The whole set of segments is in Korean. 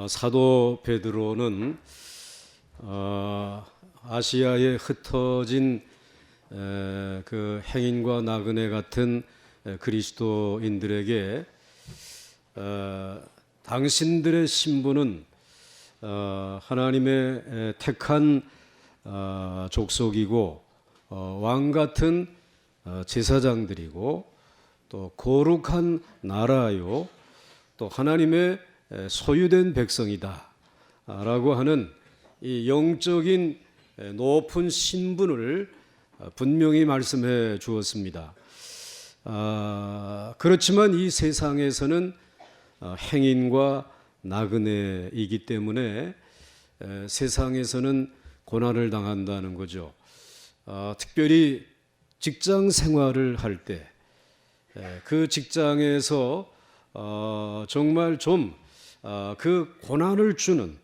사도 베드로는 아시아에 흩어진 그 행인과 나그네 같은 그리스도인들에게 당신들의 신분은 하나님의 택한 족속이고 왕 같은 제사장들이고 또 거룩한 나라요 또 하나님의 소유된 백성이다 라고 하는 이 영적인 높은 신분을 분명히 말씀해 주었습니다. 그렇지만 이 세상에서는 행인과 나그네이기 때문에 세상에서는 고난을 당한다는 거죠. 특별히 직장 생활을 할 때 그 직장에서 정말 좀 그 고난을 주는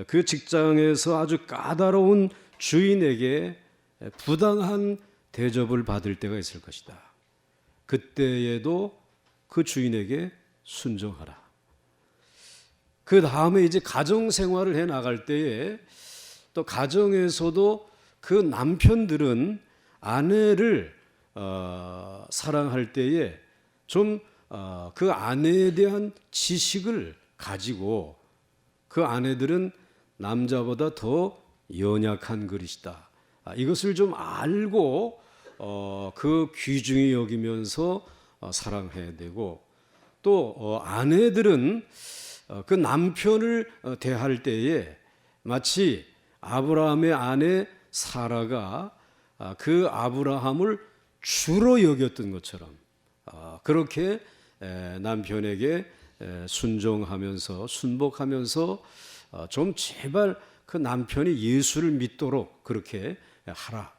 그 직장에서 아주 까다로운 주인에게 부당한 대접을 받을 때가 있을 것이다. 그때에도 그 주인에게 순종하라. 그 다음에 이제 가정 생활을 해 나갈 때에 또 가정에서도 그 남편들은 아내를 사랑할 때에 좀 그 아내에 대한 지식을 가지고 그 아내들은 남자보다 더 연약한 그릇이다. 이것을 좀 알고 그 귀중히 여기면서 사랑해야 되고 또 아내들은 그 남편을 대할 때에 마치 아브라함의 아내 사라가 그 아브라함을 주로 여겼던 것처럼 그렇게 남편에게 순종하면서 순복하면서 좀 제발 그 남편이 예수를 믿도록 그렇게 하라.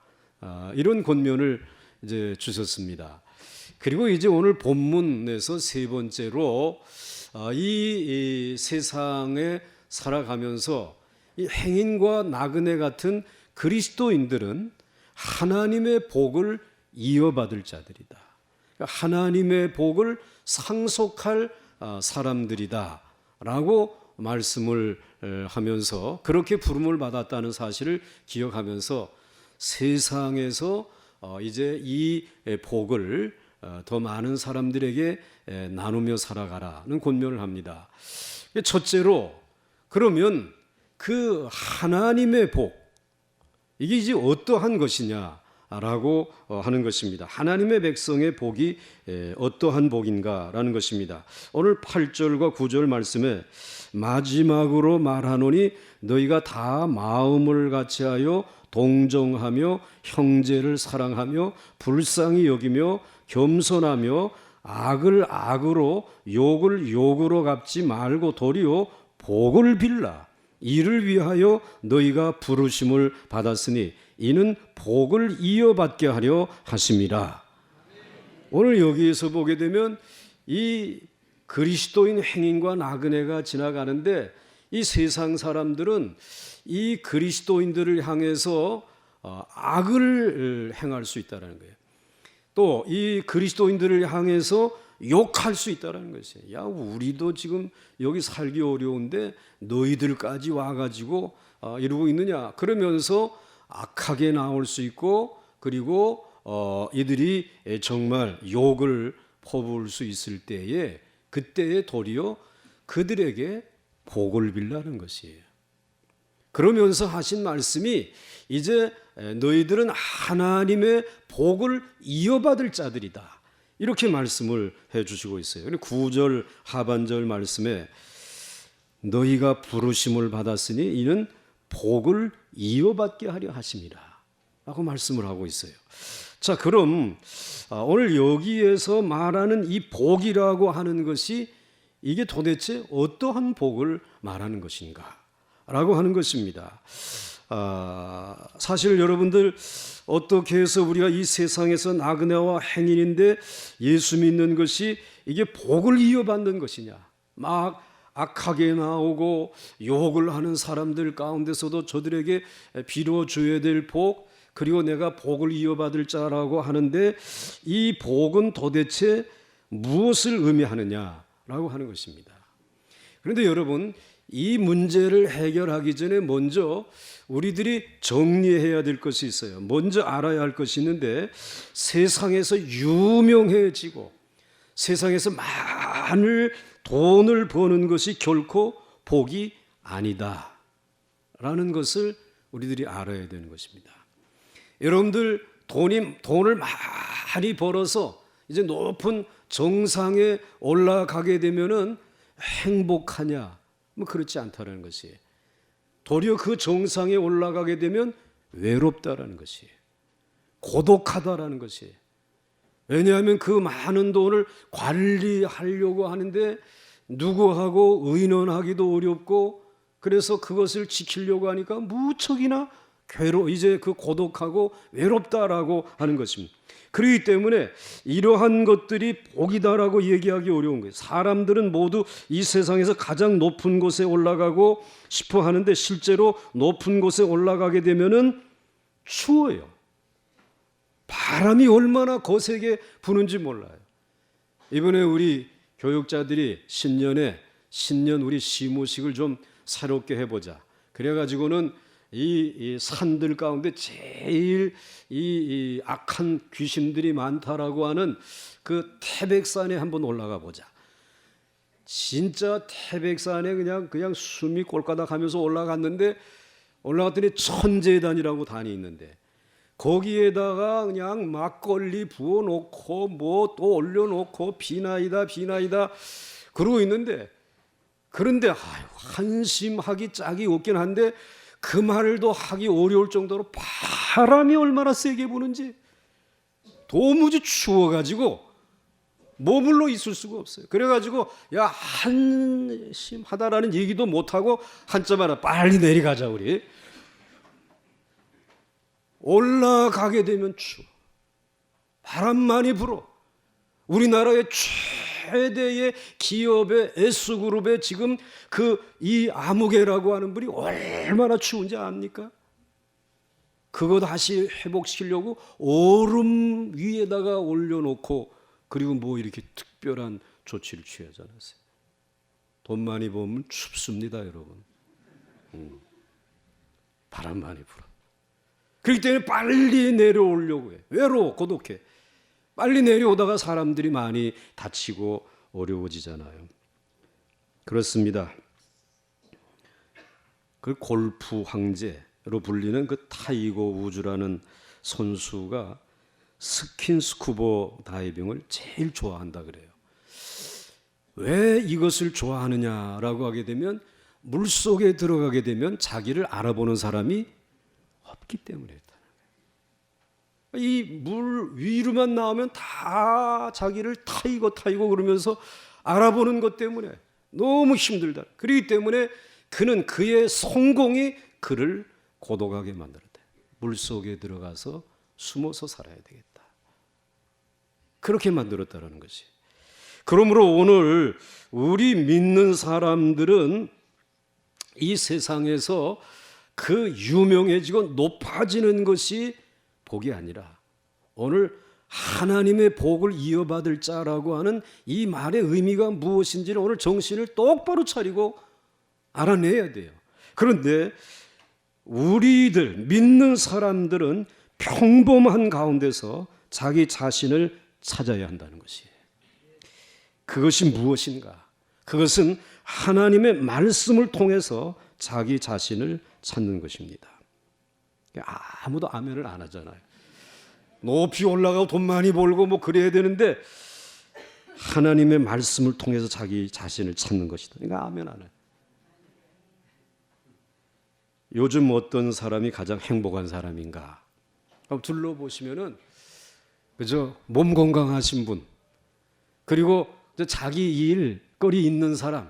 이런 권면을 이제 주셨습니다. 그리고 이제 오늘 본문에서 세 번째로 이 세상에 살아가면서 이 행인과 나그네 같은 그리스도인들은 하나님의 복을 이어받을 자들이다. 하나님의 복을 상속할 사람들이다 라고 말씀을 하면서 그렇게 부름을 받았다는 사실을 기억하면서 세상에서 이제 이 복을 더 많은 사람들에게 나누며 살아가라는 권면을 합니다. 첫째로 그러면 그 하나님의 복 이게 이제 어떠한 것이냐라고 하는 것입니다. 하나님의 백성의 복이 어떠한 복인가라는 것입니다. 오늘 8절과 9절 말씀에 마지막으로 말하노니 너희가 다 마음을 같이하여 동정하며 형제를 사랑하며 불쌍히 여기며 겸손하며 악을 악으로 욕을 욕으로 갚지 말고 도리어 복을 빌라. 이를 위하여 너희가 부르심을 받았으니 이는 복을 이어받게 하려 하심이라. 오늘 여기에서 보게 되면 이 그리스도인 행인과 나그네가 지나가는데 이 세상 사람들은 이 그리스도인들을 향해서 악을 행할 수 있다는 거예요. 또 이 그리스도인들을 향해서 욕할 수 있다는 것이에요. 야, 우리도 지금 여기 살기 어려운데 너희들까지 와가지고 이러고 있느냐? 그러면서 악하게 나올 수 있고 그리고 이들이 정말 욕을 퍼부을 수 있을 때에 그때에 도리어 그들에게 복을 빌라는 것이에요. 그러면서 하신 말씀이 이제 너희들은 하나님의 복을 이어받을 자들이다. 이렇게 말씀을 해주시고 있어요. 9절 하반절 말씀에 너희가 부르심을 받았으니 이는 복을 이어받게 하려 하심이라 라고 말씀을 하고 있어요. 자, 그럼 오늘 여기에서 말하는 이 복이라고 하는 것이 이게 도대체 어떠한 복을 말하는 것인가 라고 하는 것입니다. 사실 여러분들 어떻게 해서 우리가 이 세상에서 나그네와 행인인데 예수 믿는 것이 이게 복을 이어받는 것이냐? 막 악하게 나오고 욕을 하는 사람들 가운데서도 저들에게 빌어줘야 될 복 그리고 내가 복을 이어받을 자라고 하는데 이 복은 도대체 무엇을 의미하느냐라고 하는 것입니다. 그런데 여러분 이 문제를 해결하기 전에 먼저 우리들이 정리해야 될 것이 있어요. 먼저 알아야 할 것이 있는데, 세상에서 유명해지고 세상에서 많은 돈을 버는 것이 결코 복이 아니다 라는 것을 우리들이 알아야 되는 것입니다. 여러분들 돈을 많이 벌어서 이제 높은 정상에 올라가게 되면은 행복하냐? 뭐 그렇지 않다라는 것이에요. 도리어 그 정상에 올라가게 되면 외롭다라는 것이에요. 고독하다라는 것이에요. 왜냐하면 그 많은 돈을 관리하려고 하는데 누구하고 의논하기도 어렵고, 그래서 그것을 지키려고 하니까 무척이나 이제 그 고독하고 외롭다라고 하는 것입니다. 그렇기 때문에 이러한 것들이 복이다라고 얘기하기 어려운 거예요. 사람들은 모두 이 세상에서 가장 높은 곳에 올라가고 싶어 하는데, 실제로 높은 곳에 올라가게 되면은 추워요. 바람이 얼마나 거세게 부는지 몰라요. 이번에 우리 교육자들이 신년 우리 시무식을 좀 새롭게 해보자. 그래가지고는 이 산들 가운데 제일 이 악한 귀신들이 많다라고 하는 그 태백산에 한번 올라가 보자. 진짜 태백산에 그냥 숨이 꼴까닥 하면서 올라갔더니 천재단이라고 단이 있는데, 거기에다가 그냥 막걸리 부어놓고 뭐 또 올려놓고 비나이다 그러고 있는데, 그런데 한심하기 짝이 없긴 한데 그 말도 하기 어려울 정도로 바람이 얼마나 세게 부는지 도무지 추워가지고 머물러 있을 수가 없어요. 그래가지고 야, 한심하다라는 얘기도 못하고 한참 하나 빨리 내려가자. 우리 올라가게 되면 추워. 바람 많이 불어. 우리나라의 최대의 기업의 S그룹의 지금 이 아무개라고 하는 분이 얼마나 추운지 압니까? 그거 다시 회복시키려고 얼음 위에다가 올려놓고, 그리고 뭐 이렇게 특별한 조치를 취하지 않았어요. 돈 많이 벌면 춥습니다, 여러분. 바람 많이 불어. 그렇기 때문에 빨리 내려오려고 해. 외로워, 고독해. 빨리 내려오다가 사람들이 많이 다치고 어려워지잖아요. 그렇습니다. 그 골프 황제로 불리는 그 타이거 우즈라는 선수가 스킨스쿠버 다이빙을 제일 좋아한다 그래요. 왜 이것을 좋아하느냐라고 하게 되면, 물속에 들어가게 되면 자기를 알아보는 사람이 없기 때문에. 이 물 위로만 나오면 다 자기를 타이거 그러면서 알아보는 것 때문에 너무 힘들다. 그렇기 때문에 그는 그의 성공이 그를 고독하게 만들었다. 물속에 들어가서 숨어서 살아야 되겠다. 그렇게 만들었다라는 것이. 그러므로 오늘 우리 믿는 사람들은 이 세상에서 그 유명해지고 높아지는 것이 복이 아니라, 오늘 하나님의 복을 이어받을 자라고 하는 이 말의 의미가 무엇인지를 오늘 정신을 똑바로 차리고 알아내야 돼요. 그런데 우리들 믿는 사람들은 평범한 가운데서 자기 자신을 찾아야 한다는 것이에요. 그것이 무엇인가? 그것은 하나님의 말씀을 통해서 자기 자신을 찾는 것입니다. 아무도 아멘을 안 하잖아요. 높이 올라가고 돈 많이 벌고 뭐 그래야 되는데, 하나님의 말씀을 통해서 자기 자신을 찾는 것이다. 그러니까 아멘 안 해요. 요즘 어떤 사람이 가장 행복한 사람인가? 둘러보시면은 그죠? 몸 건강하신 분, 그리고 자기 일거리 있는 사람,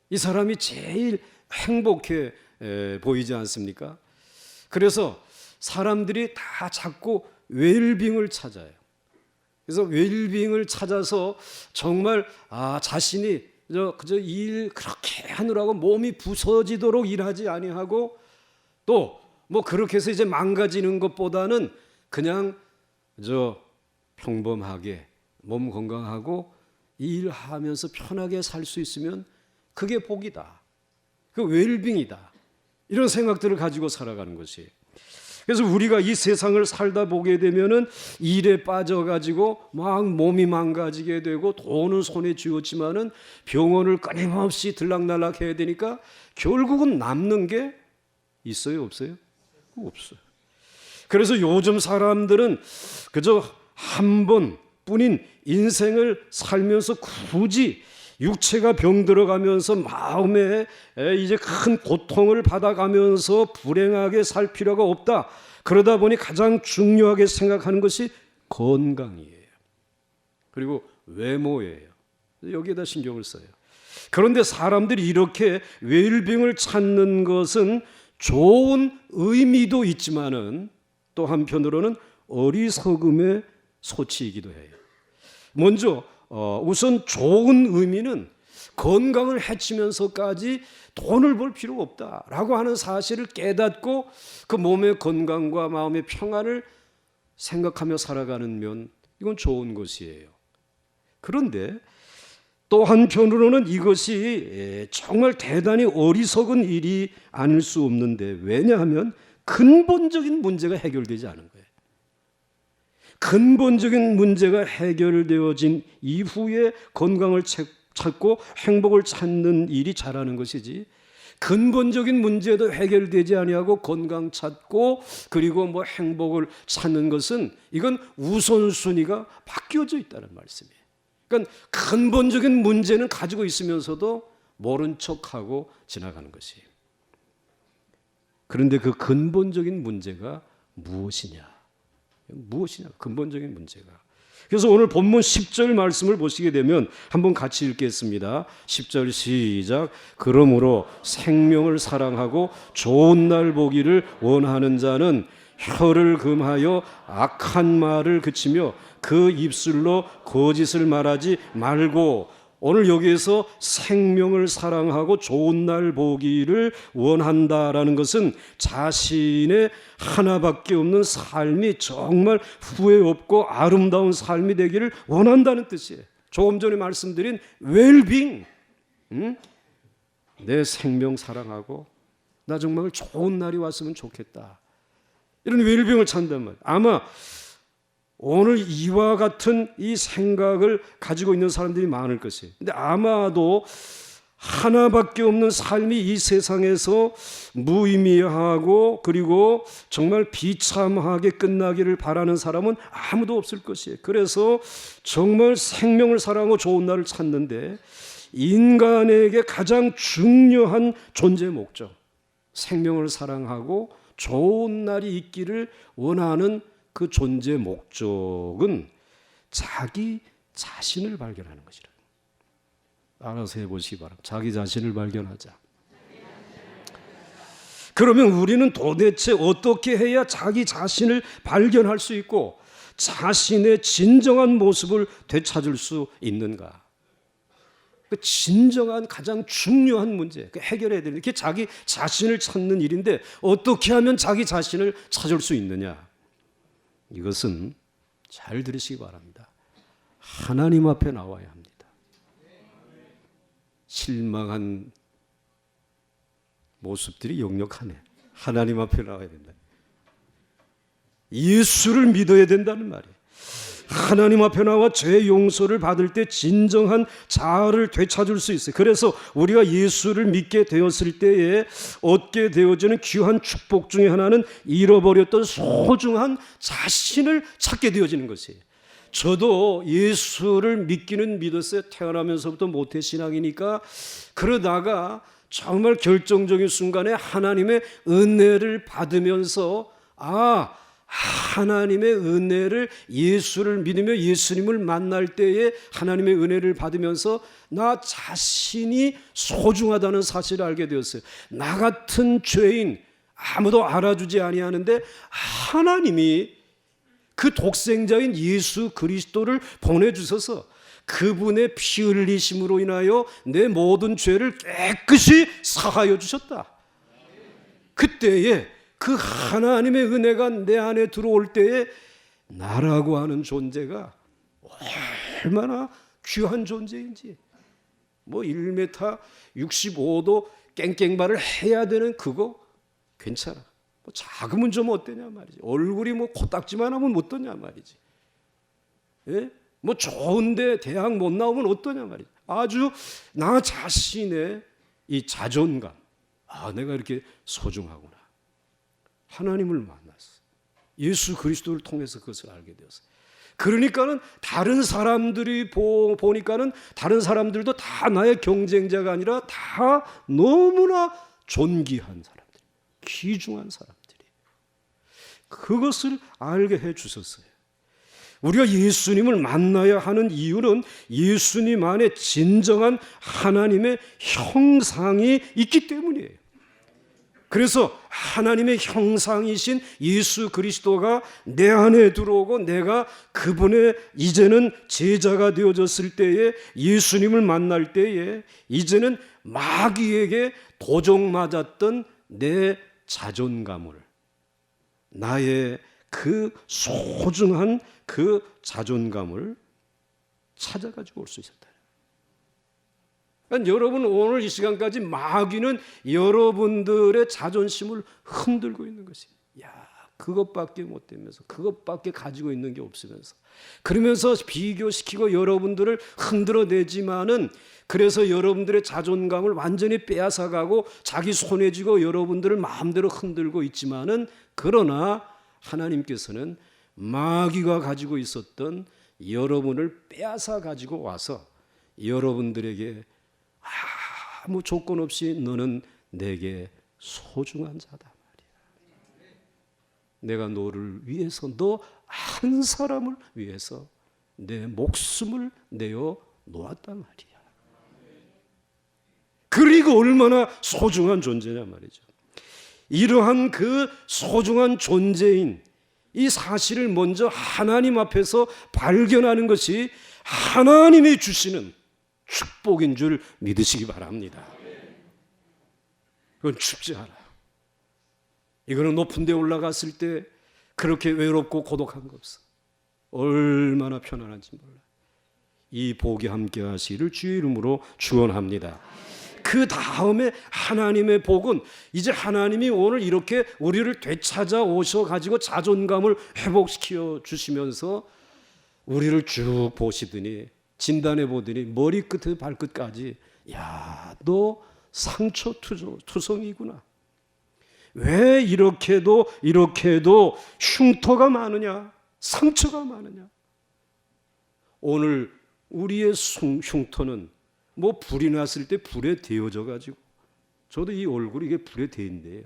이 사람이 제일 행복해 보이지 않습니까? 그래서 사람들이 다 자꾸 웰빙을 찾아요. 그래서 웰빙을 찾아서 정말 자신이 그저 일 그렇게 하느라고 몸이 부서지도록 일하지 아니하고, 또 뭐 그렇게 해서 이제 망가지는 것보다는 그냥 평범하게 몸 건강하고 일하면서 편하게 살 수 있으면 그게 복이다. 그 웰빙이다. 이런 생각들을 가지고 살아가는 것이. 그래서 우리가 이 세상을 살다 보게 되면은 일에 빠져가지고 막 몸이 망가지게 되고 돈은 손에 쥐었지만은 병원을 끊임없이 들락날락 해야 되니까 결국은 남는 게 있어요, 없어요? 없어요. 그래서 요즘 사람들은 그저 한 번뿐인 인생을 살면서 굳이 육체가 병들어가면서 마음에 이제 큰 고통을 받아가면서 불행하게 살 필요가 없다. 그러다 보니 가장 중요하게 생각하는 것이 건강이에요. 그리고 외모예요. 여기에다 신경을 써요. 그런데 사람들이 이렇게 웰빙을 찾는 것은 좋은 의미도 있지만은 또 한편으로는 어리석음의 소치이기도 해요. 먼저 우선 좋은 의미는 건강을 해치면서까지 돈을 벌 필요가 없다라고 하는 사실을 깨닫고 그 몸의 건강과 마음의 평안을 생각하며 살아가는 면, 이건 좋은 것이에요. 그런데 또 한편으로는 이것이 정말 대단히 어리석은 일이 아닐 수 없는데, 왜냐하면 근본적인 문제가 해결되지 않은 거예요. 근본적인 문제가 해결되어진 이후에 건강을 찾고 행복을 찾는 일이 잘하는 것이지, 근본적인 문제도 해결되지 아니하고 건강 찾고 그리고 뭐 행복을 찾는 것은 이건 우선순위가 바뀌어져 있다는 말씀이에요. 그러니까 근본적인 문제는 가지고 있으면서도 모른 척하고 지나가는 것이에요. 그런데 그 근본적인 문제가 무엇이냐? 무엇이냐? 근본적인 문제가. 그래서 오늘 본문 10절 말씀을 보시게 되면 한번 같이 읽겠습니다. 10절 시작. 그러므로 생명을 사랑하고 좋은 날 보기를 원하는 자는 혀를 금하여 악한 말을 그치며 그 입술로 거짓을 말하지 말고. 오늘 여기에서 생명을 사랑하고 좋은 날 보기를 원한다라는 것은 자신의 하나밖에 없는 삶이 정말 후회 없고 아름다운 삶이 되기를 원한다는 뜻이에요. 조금 전에 말씀드린 웰빙, 내 생명 사랑하고 나 정말 좋은 날이 왔으면 좋겠다, 이런 웰빙을 찾는단 말이에요. 아마 오늘 이와 같은 이 생각을 가지고 있는 사람들이 많을 것이에요. 근데 아마도 하나밖에 없는 삶이 이 세상에서 무의미하고 그리고 정말 비참하게 끝나기를 바라는 사람은 아무도 없을 것이에요. 그래서 정말 생명을 사랑하고 좋은 날을 찾는데, 인간에게 가장 중요한 존재 목적, 생명을 사랑하고 좋은 날이 있기를 원하는 그 존재 목적은 자기 자신을 발견하는 것이라. 알아서 해보시기 바랍니다. 자기 자신을 발견하자. 그러면 우리는 도대체 어떻게 해야 자기 자신을 발견할 수 있고 자신의 진정한 모습을 되찾을 수 있는가? 그 진정한 가장 중요한 문제, 해결해야 되는 게 자기 자신을 찾는 일인데, 어떻게 하면 자기 자신을 찾을 수 있느냐? 이것은 잘 들으시기 바랍니다. 하나님 앞에 나와야 합니다. 실망한 모습들이 역력하네. 하나님 앞에 나와야 된다. 예수를 믿어야 된다는 말이에요. 하나님 앞에 나와 죄 용서를 받을 때 진정한 자아를 되찾을 수 있어요. 그래서 우리가 예수를 믿게 되었을 때에 얻게 되어지는 귀한 축복 중에 하나는 잃어버렸던 소중한 자신을 찾게 되어지는 것이에요. 저도 예수를 믿기는 믿었어요. 태어나면서부터 모태신앙이니까. 그러다가 정말 결정적인 순간에 하나님의 은혜를 받으면서 하나님의 은혜를, 예수를 믿으며 예수님을 만날 때에 하나님의 은혜를 받으면서 나 자신이 소중하다는 사실을 알게 되었어요. 나 같은 죄인, 아무도 알아주지 아니하는데 하나님이 그 독생자인 예수 그리스도를 보내주셔서 그분의 피 흘리심으로 인하여 내 모든 죄를 깨끗이 사하여 주셨다. 그때에 그 하나님의 은혜가 내 안에 들어올 때에 나라고 하는 존재가 얼마나 귀한 존재인지, 뭐 1m 65도 깽깽발을 해야 되는 그거 괜찮아. 뭐 작으면 좀 어때냐 말이지. 얼굴이 뭐 코딱지만 하면 어떠냐 말이지. 예? 뭐 좋은데 대학 못 나오면 어떠냐 말이지. 아주 나 자신의 이 자존감, 내가 이렇게 소중하구나. 하나님을 만났어. 예수 그리스도를 통해서 그것을 알게 되었어요. 그러니까는 다른 사람들이 보니까는 다른 사람들도 다 나의 경쟁자가 아니라 다 너무나 존귀한 사람들, 귀중한 사람들이. 그것을 알게 해 주셨어요. 우리가 예수님을 만나야 하는 이유는 예수님 안에 진정한 하나님의 형상이 있기 때문이에요. 그래서 하나님의 형상이신 예수 그리스도가 내 안에 들어오고 내가 그분의 이제는 제자가 되어졌을 때에 예수님을 만날 때에 이제는 마귀에게 도적맞았던 내 자존감을, 나의 그 소중한 그 자존감을 찾아가지고 올 수 있었다. 그러니까 여러분 오늘 이 시간까지 마귀는 여러분들의 자존심을 흔들고 있는 것이에요. 그것밖에 못 되면서, 그것밖에 가지고 있는 게 없으면서, 그러면서 비교시키고 여러분들을 흔들어내지만은, 그래서 여러분들의 자존감을 완전히 빼앗아가고 자기 손에 쥐고 여러분들을 마음대로 흔들고 있지만은, 그러나 하나님께서는 마귀가 가지고 있었던 여러분을 빼앗아 가지고 와서 여러분들에게 아무 조건 없이 너는 내게 소중한 자다 말이야. 내가 너를 위해서, 너 한 사람을 위해서 내 목숨을 내어 놓았단 말이야. 그리고 얼마나 소중한 존재냐 말이죠. 이러한 그 소중한 존재인 이 사실을 먼저 하나님 앞에서 발견하는 것이 하나님이 주시는 축복인 줄 믿으시기 바랍니다. 그건 춥지 않아요. 이거는 높은 데 올라갔을 때 그렇게 외롭고 고독한 거 없어. 얼마나 편안한지 몰라. 이 복이 함께 하시기를 주의 이름으로 축원합니다. 그 다음에 하나님의 복은 이제 하나님이 오늘 이렇게 우리를 되찾아 오셔가지고 자존감을 회복시켜 주시면서 우리를 쭉 보시더니, 진단해 보더니 머리끝에서 발끝까지, 너 상처투성이구나. 왜 이렇게도 흉터가 많으냐, 상처가 많으냐. 오늘 우리의 흉터는 뭐 불이 났을 때 불에 데워져 가지고, 저도 이 얼굴이 이게 불에 데인데요.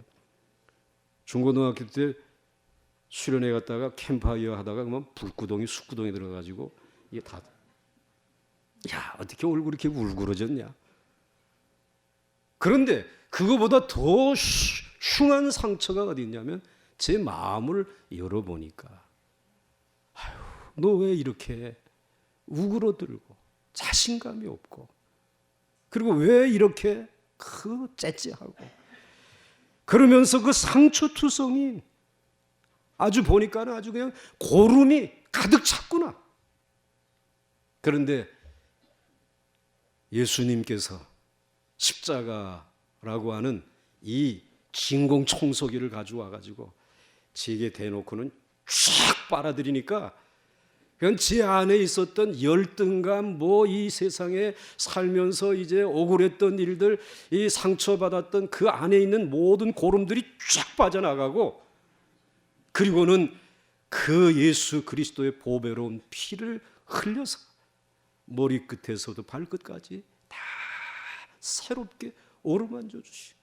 중고등학교 때 수련회 갔다가 캠프파이어 하다가 그러면 불구덩이 숯구덩이 들어가지고 이게 다, 어떻게 얼굴이 이렇게 울그러졌냐. 그런데 그거보다 더 흉한 상처가 어디 있냐면 제 마음을 열어보니까, 너 왜 이렇게 우그러들고 자신감이 없고, 그리고 왜 이렇게 째째하고, 그러면서 그 상처투성이 아주 보니까는 아주 그냥 고름이 가득 찼구나. 그런데 예수님께서 십자가라고 하는 이 진공 청소기를 가져와 가지고 제게 대놓고는 쫙 빨아들이니까, 그건 제 안에 있었던 열등감, 이 세상에 살면서 이제 억울했던 일들, 이 상처받았던 그 안에 있는 모든 고름들이 쫙 빠져나가고, 그리고는 그 예수 그리스도의 보배로운 피를 흘려서 머리끝에서도 발끝까지 다 새롭게 어루만져 주시고,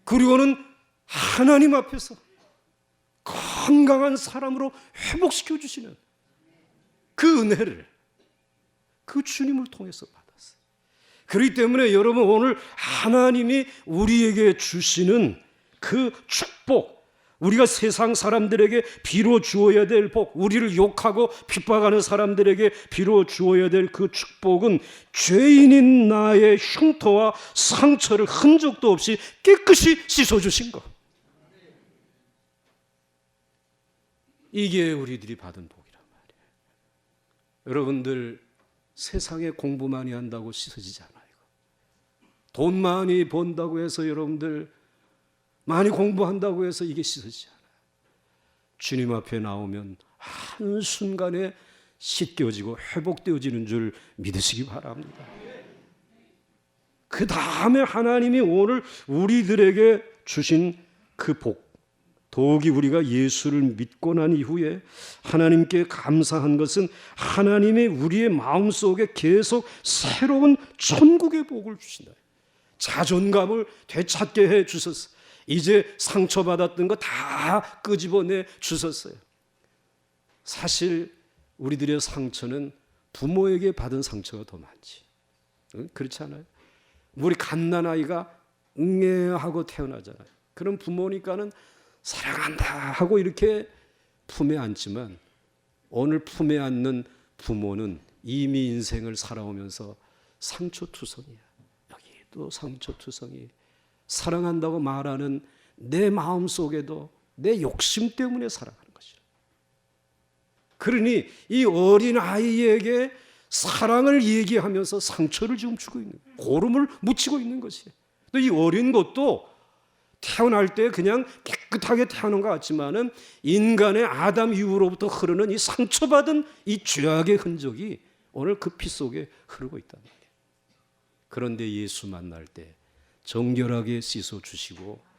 그리고는 하나님 앞에서 건강한 사람으로 회복시켜 주시는 그 은혜를 그 주님을 통해서 받았어요. 그렇기 때문에 여러분, 오늘 하나님이 우리에게 주시는 그 축복, 우리가 세상 사람들에게 비로 주어야 될 복, 우리를 욕하고 핍박하는 사람들에게 비로 주어야 될 그 축복은 죄인인 나의 흉터와 상처를 흔적도 없이 깨끗이 씻어주신 것. 이게 우리들이 받은 복이란 말이에요. 여러분들, 세상에 공부 많이 한다고 씻어지지 않아요. 돈 많이 번다고 해서 여러분들 많이 공부한다고 해서 이게 씻어지지 않아요. 주님 앞에 나오면 한순간에 씻겨지고 회복되어지는 줄 믿으시기 바랍니다. 그 다음에 하나님이 오늘 우리들에게 주신 그 복, 더욱이 우리가 예수를 믿고 난 이후에 하나님께 감사한 것은 하나님이 우리의 마음속에 계속 새로운 천국의 복을 주신다. 자존감을 되찾게 해 주셨어요. 이제 상처받았던 거 다 끄집어내 주셨어요. 사실 우리들의 상처는 부모에게 받은 상처가 더 많지. 그렇지 않아요? 우리 갓난아이가 응애하고 태어나잖아요. 그럼 부모니까는 사랑한다 하고 이렇게 품에 안지만 오늘 품에 안는 부모는 이미 인생을 살아오면서 상처투성이야. 여기도 상처투성이. 사랑한다고 말하는 내 마음속에도 내 욕심 때문에 사랑하는 것이라. 그러니 이 어린아이에게 사랑을 얘기하면서 상처를 지금 주고 있는 거예요. 고름을 묻히고 있는 것이에요. 또 이 어린 것도 태어날 때 그냥 깨끗하게 태어난 것 같지만은 인간의 아담 이후로부터 흐르는 이 상처받은 이 죄악의 흔적이 오늘 그 피 속에 흐르고 있단 말이에요. 그런데 예수 만날 때 정결하게 씻어 주시고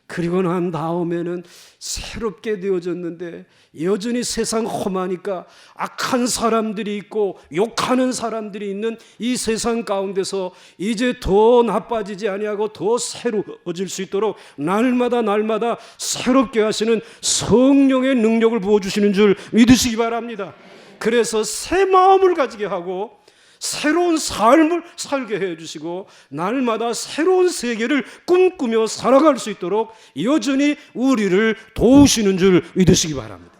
그리고 난 다음에는 새롭게 되어졌는데 여전히 세상 험하니까 악한 사람들이 있고 욕하는 사람들이 있는 이 세상 가운데서 이제 더 나빠지지 아니하고 더 새로워질 수 있도록 날마다 새롭게 하시는 성령의 능력을 부어주시는 줄 믿으시기 바랍니다. 그래서 새 마음을 가지게 하고 새로운 삶을 살게 해주시고 날마다 새로운 세계를 꿈꾸며 살아갈 수 있도록 여전히 우리를 도우시는 줄 믿으시기 바랍니다.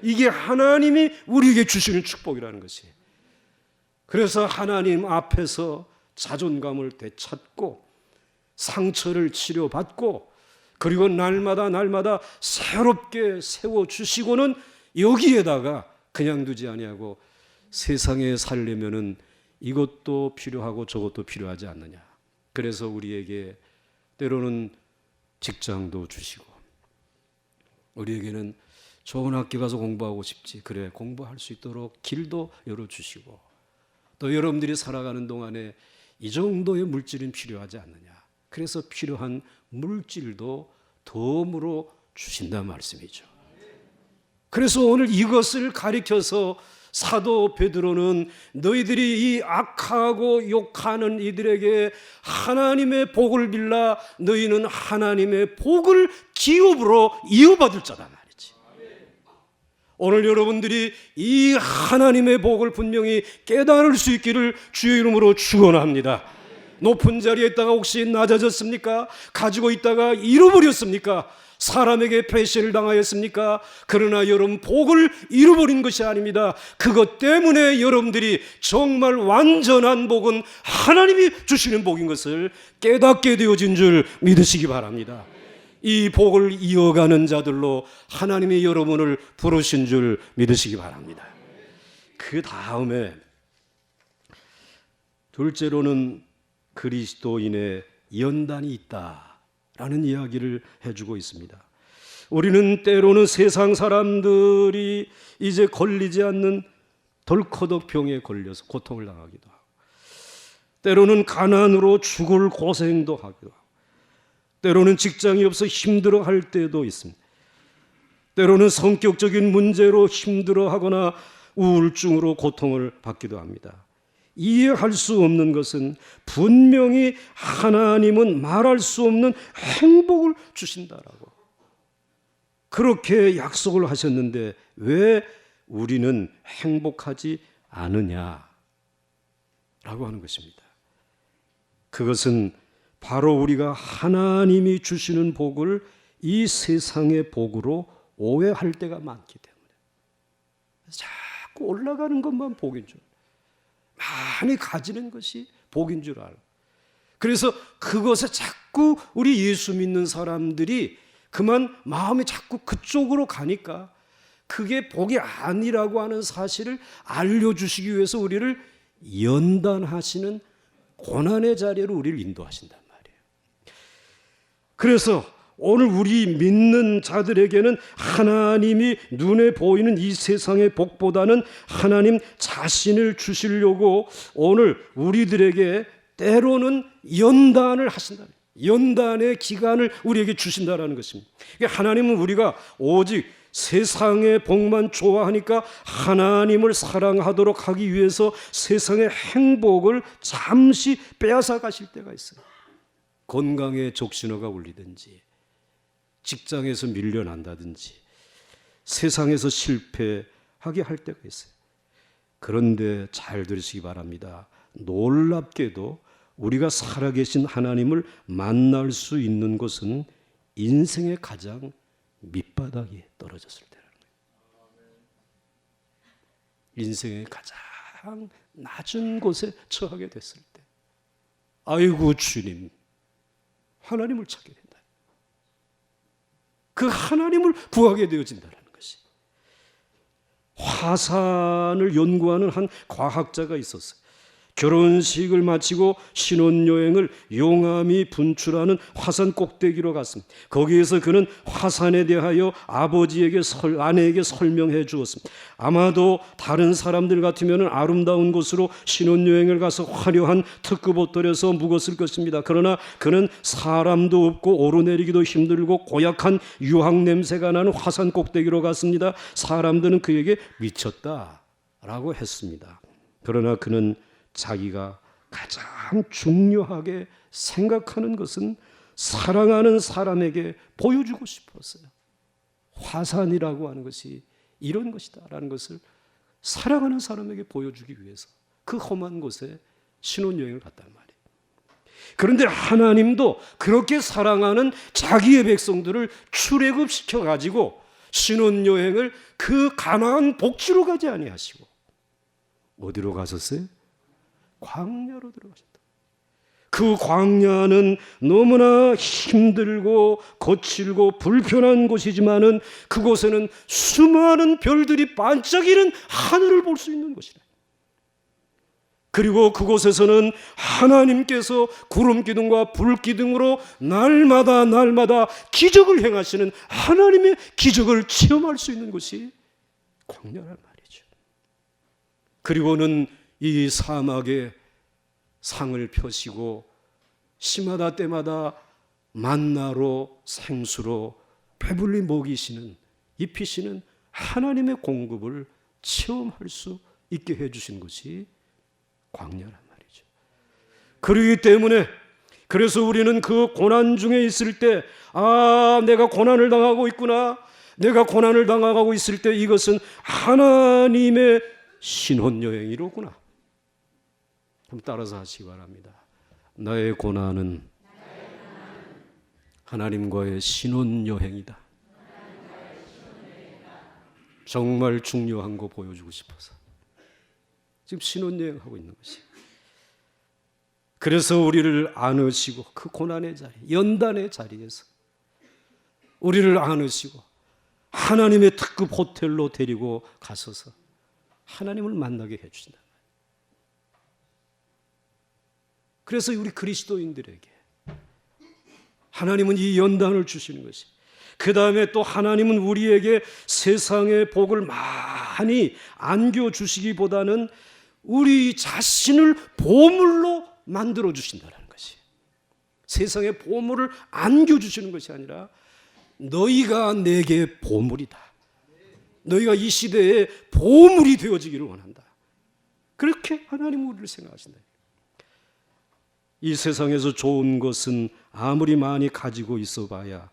이게 하나님이 우리에게 주시는 축복이라는 것이에요. 그래서 하나님 앞에서 자존감을 되찾고 상처를 치료받고 그리고 날마다 새롭게 세워주시고는 여기에다가 그냥 두지 아니하고 세상에 살려면은 이것도 필요하고 저것도 필요하지 않느냐. 그래서 우리에게 때로는 직장도 주시고 우리에게는 좋은 학교 가서 공부하고 싶지. 그래 공부할 수 있도록 길도 열어주시고 또 여러분들이 살아가는 동안에 이 정도의 물질은 필요하지 않느냐. 그래서 필요한 물질도 덤으로 주신다는 말씀이죠. 그래서 오늘 이것을 가리켜서 사도 베드로는 너희들이 이 악하고 욕하는 이들에게 하나님의 복을 빌라 너희는 하나님의 복을 기업으로 이어받을 자다 말이지. 오늘 여러분들이 이 하나님의 복을 분명히 깨달을 수 있기를 주의 이름으로 축원합니다. 높은 자리에 있다가 혹시 낮아졌습니까? 가지고 있다가 잃어버렸습니까? 사람에게 배신을 당하였습니까? 그러나 여러분 복을 잃어버린 것이 아닙니다. 그것 때문에 여러분들이 정말 완전한 복은 하나님이 주시는 복인 것을 깨닫게 되어진 줄 믿으시기 바랍니다. 이 복을 이어가는 자들로 하나님이 여러분을 부르신 줄 믿으시기 바랍니다. 그 다음에 둘째로는 그리스도인의 연단이 있다라는 이야기를 해주고 있습니다. 우리는 때로는 세상 사람들이 이제 걸리지 않는 덜커덕 병에 걸려서 고통을 당하기도 하고 때로는 가난으로 죽을 고생도 하기도 하고 때로는 직장이 없어 힘들어할 때도 있습니다. 때로는 성격적인 문제로 힘들어하거나 우울증으로 고통을 받기도 합니다. 이해할 수 없는 것은 분명히 하나님은 말할 수 없는 행복을 주신다라고 그렇게 약속을 하셨는데 왜 우리는 행복하지 않으냐라고 하는 것입니다. 그것은 바로 우리가 하나님이 주시는 복을 이 세상의 복으로 오해할 때가 많기 때문에 자꾸 올라가는 것만 복인 줄 많이 가지는 것이 복인 줄 알고 그래서 그것에 자꾸 우리 예수 믿는 사람들이 그만 마음이 자꾸 그쪽으로 가니까 그게 복이 아니라고 하는 사실을 알려주시기 위해서 우리를 연단하시는 고난의 자리로 우리를 인도하신단 말이에요. 그래서 오늘 우리 믿는 자들에게는 하나님이 눈에 보이는 이 세상의 복보다는 하나님 자신을 주시려고 오늘 우리들에게 때로는 연단을 하신다. 연단의 기간을 우리에게 주신다라는 것입니다. 하나님은 우리가 오직 세상의 복만 좋아하니까 하나님을 사랑하도록 하기 위해서 세상의 행복을 잠시 빼앗아 가실 때가 있어요. 건강에 적신호가 울리든지, 직장에서 밀려난다든지, 세상에서 실패하게 할 때가 있어요. 그런데 잘 들으시기 바랍니다. 놀랍게도 우리가 살아계신 하나님을 만날 수 있는 곳은 인생의 가장 밑바닥에 떨어졌을 때라는 거예요. 인생의 가장 낮은 곳에 처하게 됐을 때, 아이고 주님, 하나님을 찾게 된다. 그 하나님을 구하게 되어진다는 것이. 화산을 연구하는 한 과학자가 있었어요. 결혼식을 마치고 신혼여행을 용암이 분출하는 화산 꼭대기로 갔습니다. 거기에서 그는 화산에 대하여 아내에게 설명해 주었습니다. 아마도 다른 사람들 같으면 아름다운 곳으로 신혼여행을 가서 화려한 특급 호텔에서 묵었을 것입니다. 그러나 그는 사람도 없고 오르내리기도 힘들고 고약한 유황 냄새가 나는 화산 꼭대기로 갔습니다. 사람들은 그에게 미쳤다라고 했습니다. 그러나 그는 자기가 가장 중요하게 생각하는 것은 사랑하는 사람에게 보여주고 싶었어요. 화산이라고 하는 것이 이런 것이다라는 것을 사랑하는 사람에게 보여주기 위해서 그 험한 곳에 신혼여행을 갔단 말이에요. 그런데 하나님도 그렇게 사랑하는 자기의 백성들을 출애굽시켜 가지고 신혼여행을 그 가나안 복지로 가지 아니하시고 어디로 가셨어요? 광야로 들어가셨다. 그 광야는 너무나 힘들고 거칠고 불편한 곳이지만은 그곳에는 수많은 별들이 반짝이는 하늘을 볼 수 있는 곳이다. 그리고 그곳에서는 하나님께서 구름 기둥과 불 기둥으로 날마다 기적을 행하시는 하나님의 기적을 체험할 수 있는 곳이 광야란 말이죠. 그리고는 이 사막에 상을 펴시고 시마다 때마다 만나로 생수로 배불리 먹이시는, 입히시는 하나님의 공급을 체험할 수 있게 해주신 것이 광야란 말이죠. 그렇기 때문에 그래서 우리는 그 고난 중에 있을 때 내가 고난을 당하고 있구나, 내가 고난을 당하고 있을 때 이것은 하나님의 신혼여행이로구나. 따라서 하시기 바랍니다. 나의 고난은 하나님과의 신혼여행이다. 정말 중요한 거 보여주고 싶어서 지금 신혼여행하고 있는 것이. 그래서 우리를 안으시고 그 고난의 자리, 연단의 자리에서 우리를 안으시고 하나님의 특급 호텔로 데리고 가셔서 하나님을 만나게 해주신다. 그래서 우리 그리스도인들에게 하나님은 이 연단을 주시는 것이, 그 다음에 또 하나님은 우리에게 세상의 복을 많이 안겨주시기보다는 우리 자신을 보물로 만들어 주신다는 것이, 세상의 보물을 안겨주시는 것이 아니라 너희가 내게 보물이다, 너희가 이 시대에 보물이 되어지기를 원한다, 그렇게 하나님은 우리를 생각하신다. 이 세상에서 좋은 것은 아무리 많이 가지고 있어 봐야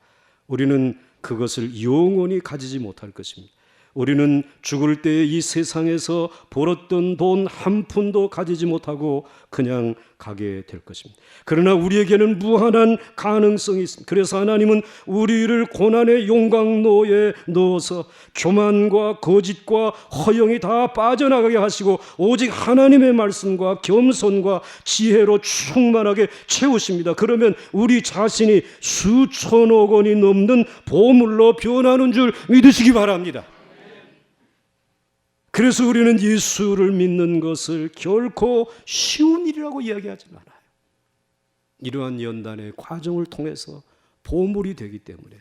우리는 그것을 영원히 가지지 못할 것입니다. 우리는 죽을 때에 이 세상에서 벌었던 돈 한 푼도 가지지 못하고 그냥 가게 될 것입니다. 그러나 우리에게는 무한한 가능성이 있습니다. 그래서 하나님은 우리를 고난의 용광로에 넣어서 교만과 거짓과 허영이 다 빠져나가게 하시고 오직 하나님의 말씀과 겸손과 지혜로 충만하게 채우십니다. 그러면 우리 자신이 수천억 원이 넘는 보물로 변하는 줄 믿으시기 바랍니다. 그래서 우리는 예수를 믿는 것을 결코 쉬운 일이라고 이야기하지 않아요. 이러한 연단의 과정을 통해서 보물이 되기 때문에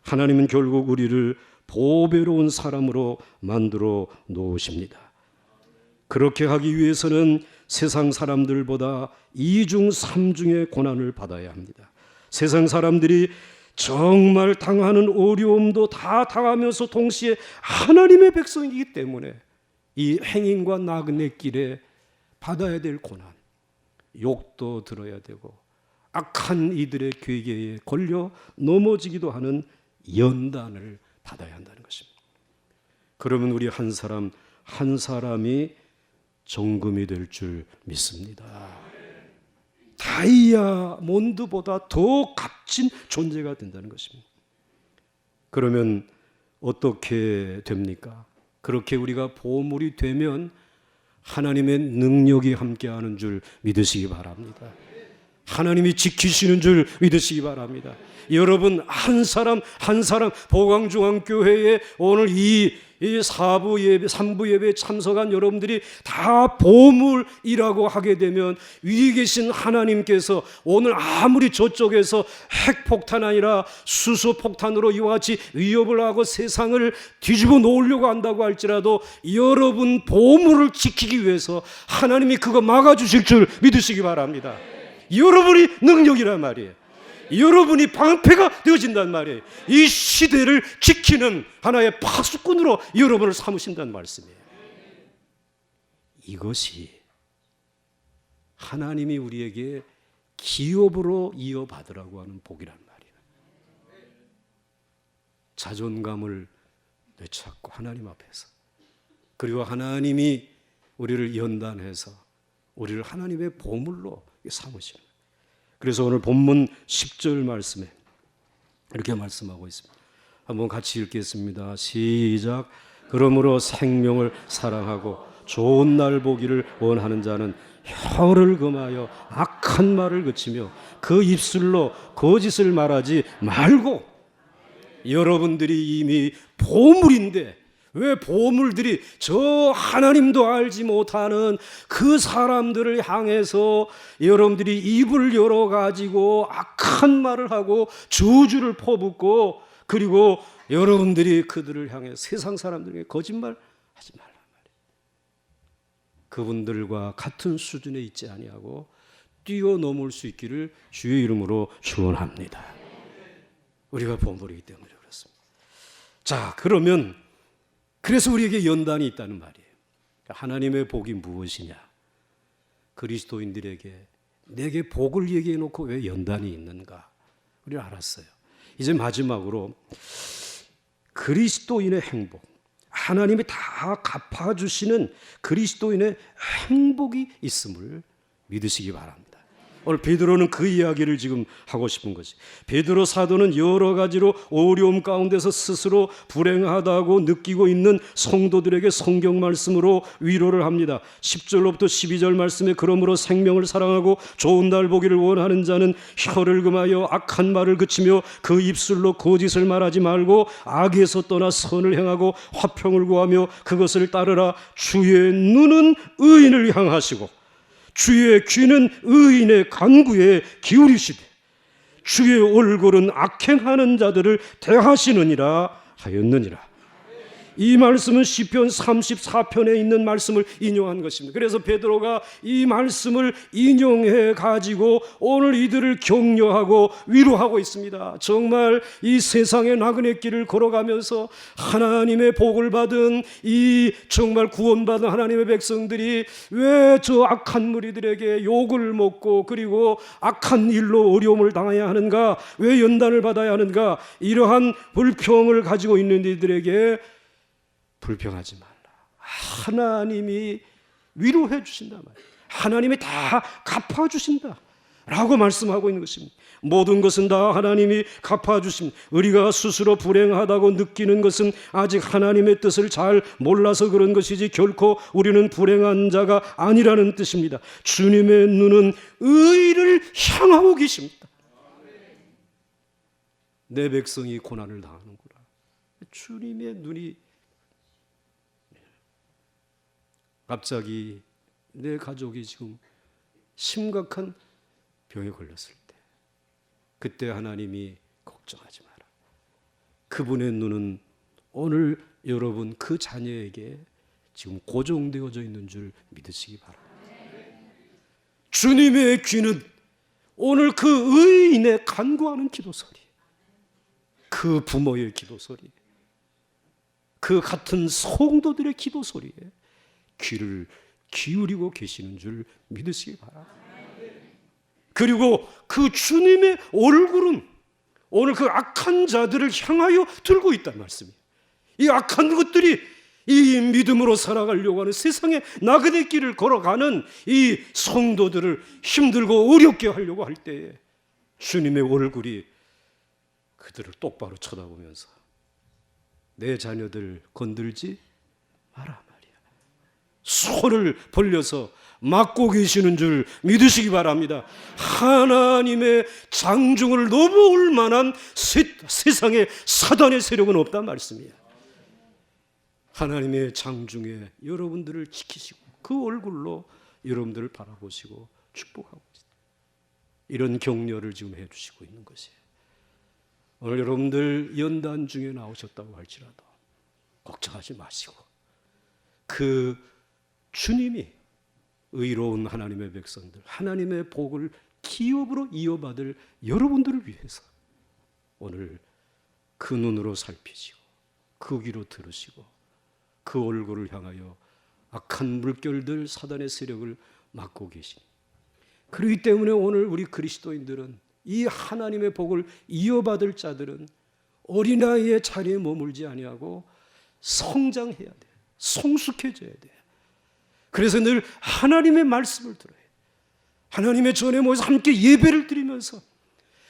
하나님은 결국 우리를 보배로운 사람으로 만들어 놓으십니다. 그렇게 하기 위해서는 세상 사람들보다 2중 3중의 고난을 받아야 합니다. 세상 사람들이 정말 당하는 어려움도 다 당하면서 동시에 하나님의 백성이기 때문에 이 행인과 나그네 길에 받아야 될 고난, 욕도 들어야 되고 악한 이들의 괴계에 걸려 넘어지기도 하는 연단을 받아야 한다는 것입니다. 그러면 우리 한 사람 한 사람이 정금이 될 줄 믿습니다. 다이아몬드보다 더 값진 존재가 된다는 것입니다. 그러면 어떻게 됩니까? 그렇게 우리가 보물이 되면 하나님의 능력이 함께하는 줄 믿으시기 바랍니다. 하나님이 지키시는 줄 믿으시기 바랍니다. 여러분 한 사람 한 사람 보광중앙교회에 오늘 이 4부 예배, 3부 예배에 참석한 여러분들이 다 보물이라고 하게 되면 위에 계신 하나님께서 오늘 아무리 저쪽에서 핵폭탄 아니라 수소폭탄으로 이와 같이 위협을 하고 세상을 뒤집어 놓으려고 한다고 할지라도 여러분 보물을 지키기 위해서 하나님이 그거 막아주실 줄 믿으시기 바랍니다. 여러분이 능력이란 말이에요. 여러분이 방패가 되어진단 말이에요. 이 시대를 지키는 하나의 파수꾼으로 여러분을 삼으신다는 말씀이에요. 이것이 하나님이 우리에게 기업으로 이어받으라고 하는 복이란 말이에요. 자존감을 되찾고 하나님 앞에서, 그리고 하나님이 우리를 연단해서 우리를 하나님의 보물로 삼으시는. 그래서 오늘 본문 10절 말씀에 이렇게 말씀하고 있습니다. 한번 같이 읽겠습니다. 시작. 그러므로 생명을 사랑하고 좋은 날 보기를 원하는 자는 혀를 금하여 악한 말을 그치며 그 입술로 거짓을 말하지 말고. 여러분들이 이미 보물인데 왜 보물들이 저 하나님도 알지 못하는 그 사람들을 향해서 여러분들이 입을 열어가지고 악한 말을 하고 저주를 퍼붓고, 그리고 여러분들이 그들을 향해 세상 사람들에게 거짓말 하지 말란 말이에요. 그분들과 같은 수준에 있지 아니하고 뛰어넘을 수 있기를 주의 이름으로 축원합니다. 우리가 보물이기 때문에 그렇습니다. 자, 그러면 그래서 우리에게 연단이 있다는 말이에요. 하나님의 복이 무엇이냐? 그리스도인들에게 내게 복을 얘기해 놓고 왜 연단이 있는가? 우리는 알았어요. 이제 마지막으로 그리스도인의 행복, 하나님이 다 갚아주시는 그리스도인의 행복이 있음을 믿으시기 바랍니다. 오늘 베드로는 그 이야기를 지금 하고 싶은 것이, 베드로 사도는 여러 가지로 어려움 가운데서 스스로 불행하다고 느끼고 있는 성도들에게 성경 말씀으로 위로를 합니다. 10절로부터 12절 말씀에 그러므로 생명을 사랑하고 좋은 날 보기를 원하는 자는 혀를 금하여 악한 말을 그치며 그 입술로 거짓을 말하지 말고 악에서 떠나 선을 행하고 화평을 구하며 그것을 따르라. 주의 눈은 의인을 향하시고 주의 귀는 의인의 간구에 기울이시되 주의 얼굴은 악행하는 자들을 대하시느니라 하였느니라. 이 말씀은 시편 34편에 있는 말씀을 인용한 것입니다. 그래서 베드로가 이 말씀을 인용해 가지고 오늘 이들을 격려하고 위로하고 있습니다. 정말 이 세상의 나그네 길을 걸어가면서 하나님의 복을 받은 이 정말 구원받은 하나님의 백성들이 왜 저 악한 무리들에게 욕을 먹고 그리고 악한 일로 어려움을 당해야 하는가, 왜 연단을 받아야 하는가, 이러한 불평을 가지고 있는 이들에게 불평하지 말라. 하나님이 위로해 주신다 말이에요. 하나님이 다 갚아주신다 라고 말씀하고 있는 것입니다. 모든 것은 다 하나님이 갚아주십니다. 우리가 스스로 불행하다고 느끼는 것은 아직 하나님의 뜻을 잘 몰라서 그런 것이지 결코 우리는 불행한 자가 아니라는 뜻입니다. 주님의 눈은 의를 향하고 계십니다. 내 백성이 고난을 당하는구나. 주님의 눈이 갑자기 내 가족이 지금 심각한 병에 걸렸을 때, 그때 하나님이 걱정하지 마라. 그분의 눈은 오늘 여러분 그 자녀에게 지금 고정되어져 있는 줄 믿으시기 바랍니다. 주님의 귀는 오늘 그 의인의 간구하는 기도 소리, 그 부모의 기도 소리, 그 같은 성도들의 기도 소리에 귀를 기울이고 계시는 줄 믿으시기 바랍니다. 그리고 그 주님의 얼굴은 오늘 그 악한 자들을 향하여 들고 있다는 말씀이에요. 이 악한 것들이 이 믿음으로 살아가려고 하는 세상의 나그네 길을 걸어가는 이 성도들을 힘들고 어렵게 하려고 할 때에 주님의 얼굴이 그들을 똑바로 쳐다보면서 내 자녀들 건들지 마라 말이야. 손을 벌려서 막고 계시는 줄 믿으시기 바랍니다. 하나님의 장중을 넘어올 만한 세상에 사단의 세력은 없단 말씀이에요. 하나님의 장중에 여러분들을 지키시고 그 얼굴로 여러분들을 바라보시고 축복하고 있습니다. 이런 격려를 지금 해주시고 있는 것이에요. 오늘 여러분들 연단 중에 나오셨다고 할지라도 걱정하지 마시고 그 주님이 의로운 하나님의 백성들, 하나님의 복을 기업으로 이어받을 여러분들을 위해서 오늘 그 눈으로 살피시고 그 귀로 들으시고 그 얼굴을 향하여 악한 물결들 사단의 세력을 막고 계시니, 그렇기 때문에 오늘 우리 그리스도인들은 이 하나님의 복을 이어받을 자들은 어린아이의 자리에 머물지 아니하고 성장해야 돼, 성숙해져야 돼. 그래서 늘 하나님의 말씀을 들어야 돼. 하나님의 전에 모여서 함께 예배를 드리면서,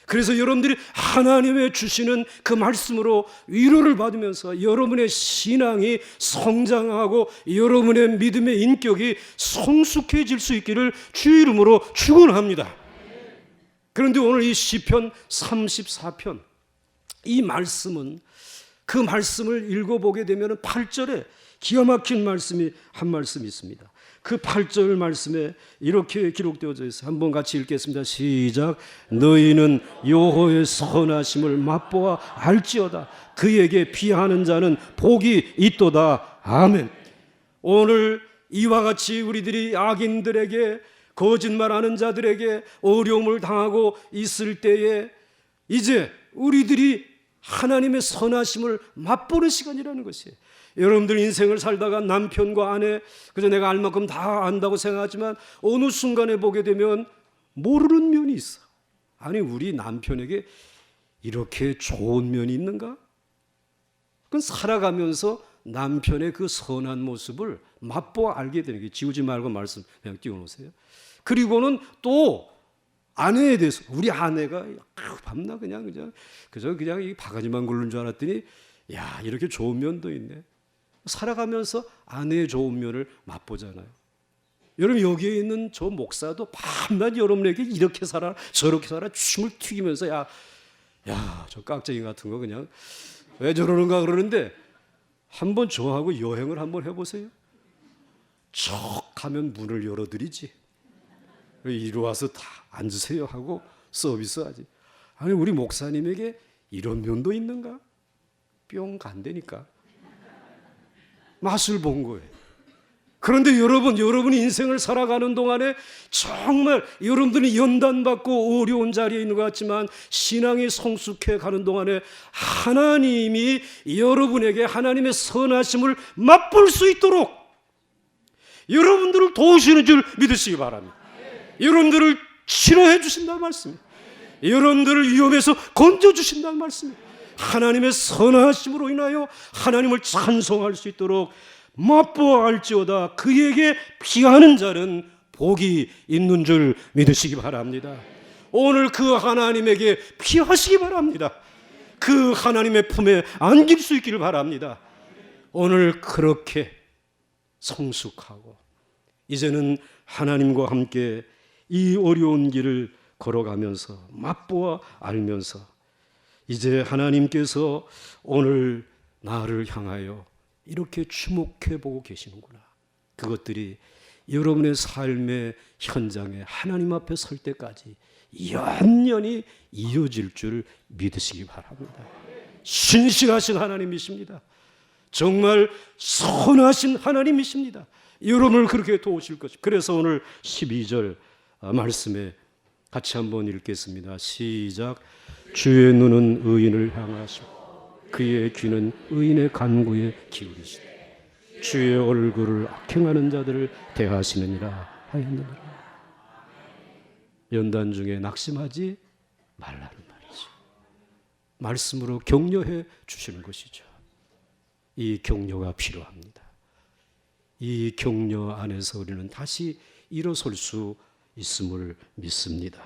그래서 여러분들이 하나님의 주시는 그 말씀으로 위로를 받으면서 여러분의 신앙이 성장하고 여러분의 믿음의 인격이 성숙해질 수 있기를 주의 이름으로 축원합니다. 그런데 오늘 이 시편 34편 이 말씀은, 그 말씀을 읽어보게 되면 8절에 기가 막힌 말씀이 한 말씀이 있습니다. 그 8절 말씀에 이렇게 기록되어져 있어요. 한번 같이 읽겠습니다. 시작. 너희는 여호와의 선하심을 맛보아 알지어다. 그에게 피하는 자는 복이 있도다. 아멘. 오늘 이와 같이 우리들이 악인들에게, 거짓말하는 자들에게 어려움을 당하고 있을 때에 이제 우리들이 하나님의 선하심을 맛보는 시간이라는 것이에요. 여러분들 인생을 살다가 남편과 아내, 그저 내가 알 만큼 다 안다고 생각하지만 어느 순간에 보게 되면 모르는 면이 있어. 아니, 우리 남편에게 이렇게 좋은 면이 있는가? 그건 살아가면서 남편의 그 선한 모습을 맛보아 알게 되는 게, 지우지 말고 말씀 그냥 띄워놓으세요. 그리고는 또 아내에 대해서, 우리 아내가 밤낮 그냥 이 바가지만 굴른 줄 알았더니 야, 이렇게 좋은 면도 있네. 살아가면서 아내의 좋은 면을 맛보잖아요. 여러분, 여기에 있는 저 목사도 밤낮 여러분에게 이렇게 살아 저렇게 살아 춤을 튀기면서 야, 저 깍쟁이 같은 거 그냥 왜 저러는가 그러는데, 한번 저하고 여행을 한번 해보세요. 척 하면 문을 열어드리지. 이리 와서 다 앉으세요 하고 서비스하지. 아니, 우리 목사님에게 이런 면도 있는가? 뿅 간다니까. 맛을 본 거예요. 그런데 여러분이 인생을 살아가는 동안에 정말 여러분들이 연단받고 어려운 자리에 있는 것 같지만 신앙이 성숙해 가는 동안에 하나님이 여러분에게 하나님의 선하심을 맛볼 수 있도록 여러분들을 도우시는 줄 믿으시기 바랍니다. 여러분들을 치료해 주신다는 말씀이에요. 여러분들을 위험에서 건져주신다는 말씀이에요. 하나님의 선하심으로 인하여 하나님을 찬송할 수 있도록 맛보아 알지어다. 그에게 피하는 자는 복이 있는 줄 믿으시기 바랍니다. 오늘 그 하나님에게 피하시기 바랍니다. 그 하나님의 품에 안길 수 있기를 바랍니다. 오늘 그렇게 성숙하고 이제는 하나님과 함께 이 어려운 길을 걸어가면서 맛보아 알면서 이제 하나님께서 오늘 나를 향하여 이렇게 주목해 보고 계시는구나. 그것들이 여러분의 삶의 현장에 하나님 앞에 설 때까지 연연히 이어질 줄 믿으시기 바랍니다. 신실하신 하나님이십니다. 정말 선하신 하나님이십니다. 여러분을 그렇게 도우실 것입니다. 그래서 오늘 12절 말씀에 같이 한번 읽겠습니다. 시작. 주의 눈은 의인을 향하시고 그의 귀는 의인의 간구에 기울이시되 주의 얼굴을 악행하는 자들을 대하시느니라 하였느니라. 연단 중에 낙심하지 말라는 말이죠. 말씀으로 격려해 주시는 것이죠. 이 격려가 필요합니다. 이 격려 안에서 우리는 다시 일어설 수 있음을 믿습니다.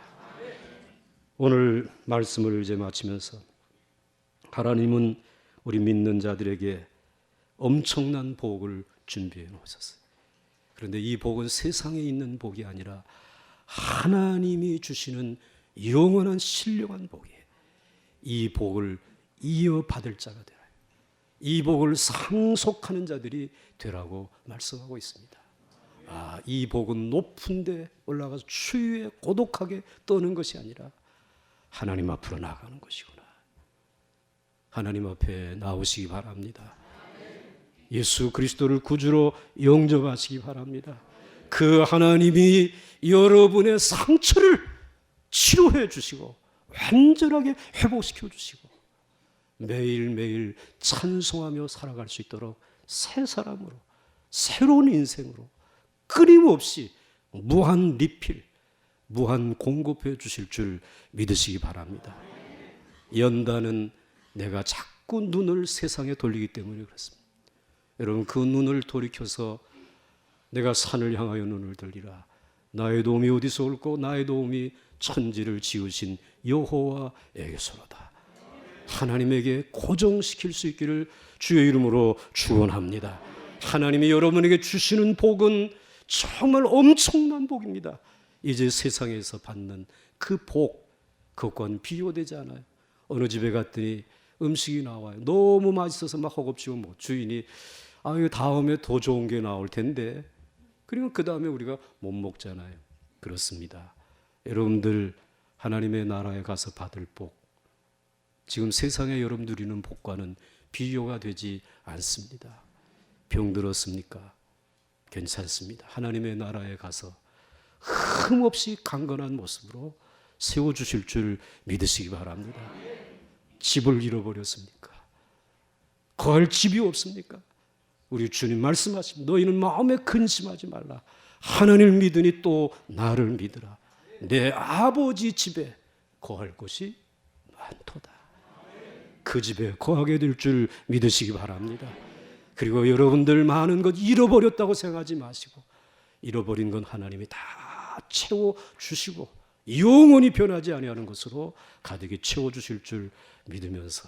오늘 말씀을 이제 마치면서 하나님은 우리 믿는 자들에게 엄청난 복을 준비해 놓으셨어요. 그런데 이 복은 세상에 있는 복이 아니라 하나님이 주시는 영원한 신령한 복이에요. 이 복을 이어받을 자가 되라. 이 복을 상속하는 자들이 되라고 말씀하고 있습니다. 이 복은 높은 데 올라가서 추위에 고독하게 떠는 것이 아니라 하나님 앞으로 나가는 것이구나. 하나님 앞에 나오시기 바랍니다. 예수 그리스도를 구주로 영접하시기 바랍니다. 그 하나님이 여러분의 상처를 치료해 주시고 완전하게 회복시켜 주시고 매일매일 찬송하며 살아갈 수 있도록 새 사람으로 새로운 인생으로 끊임없이 무한 리필, 무한 공급해 주실 줄 믿으시기 바랍니다. 연단은 내가 자꾸 눈을 세상에 돌리기 때문에 그렇습니다. 여러분 그 눈을 돌이켜서 내가 산을 향하여 눈을 들리라. 나의 도움이 어디서 올고 나의 도움이 천지를 지으신 여호와에게서로다. 하나님에게 고정시킬 수 있기를 주의 이름으로 축원합니다. 하나님이 여러분에게 주시는 복은 정말 엄청난 복입니다. 이제 세상에서 받는 그 복, 그것과는 비교되지 않아요. 어느 집에 갔더니 음식이 나와요. 너무 맛있어서 막 허겁지겁 주인이 이거 다음에 더 좋은 게 나올 텐데 그러면 그 다음에 우리가 못 먹잖아요. 그렇습니다. 여러분들 하나님의 나라에 가서 받을 복, 지금 세상에 여러분 누리는 복과는 비교가 되지 않습니다. 병들었습니까? 괜찮습니다. 하나님의 나라에 가서 흠없이 강건한 모습으로 세워주실 줄 믿으시기 바랍니다. 집을 잃어버렸습니까? 거할 집이 없습니까? 우리 주님 말씀하십니다. 너희는 마음에 근심하지 말라. 하나님을 믿으니 또 나를 믿으라. 내 아버지 집에 거할 곳이 많도다. 그 집에 거하게 될 줄 믿으시기 바랍니다. 그리고 여러분들 많은 것 잃어버렸다고 생각하지 마시고 잃어버린 건 하나님이 다 채워주시고 영원히 변하지 아니하는 것으로 가득히 채워주실 줄 믿으면서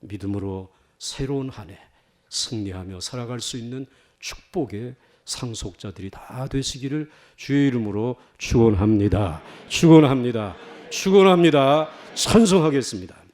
믿음으로 새로운 한 해 승리하며 살아갈 수 있는 축복의 상속자들이 다 되시기를 주의 이름으로 축원합니다. 축원합니다. 축원합니다. 찬송하겠습니다.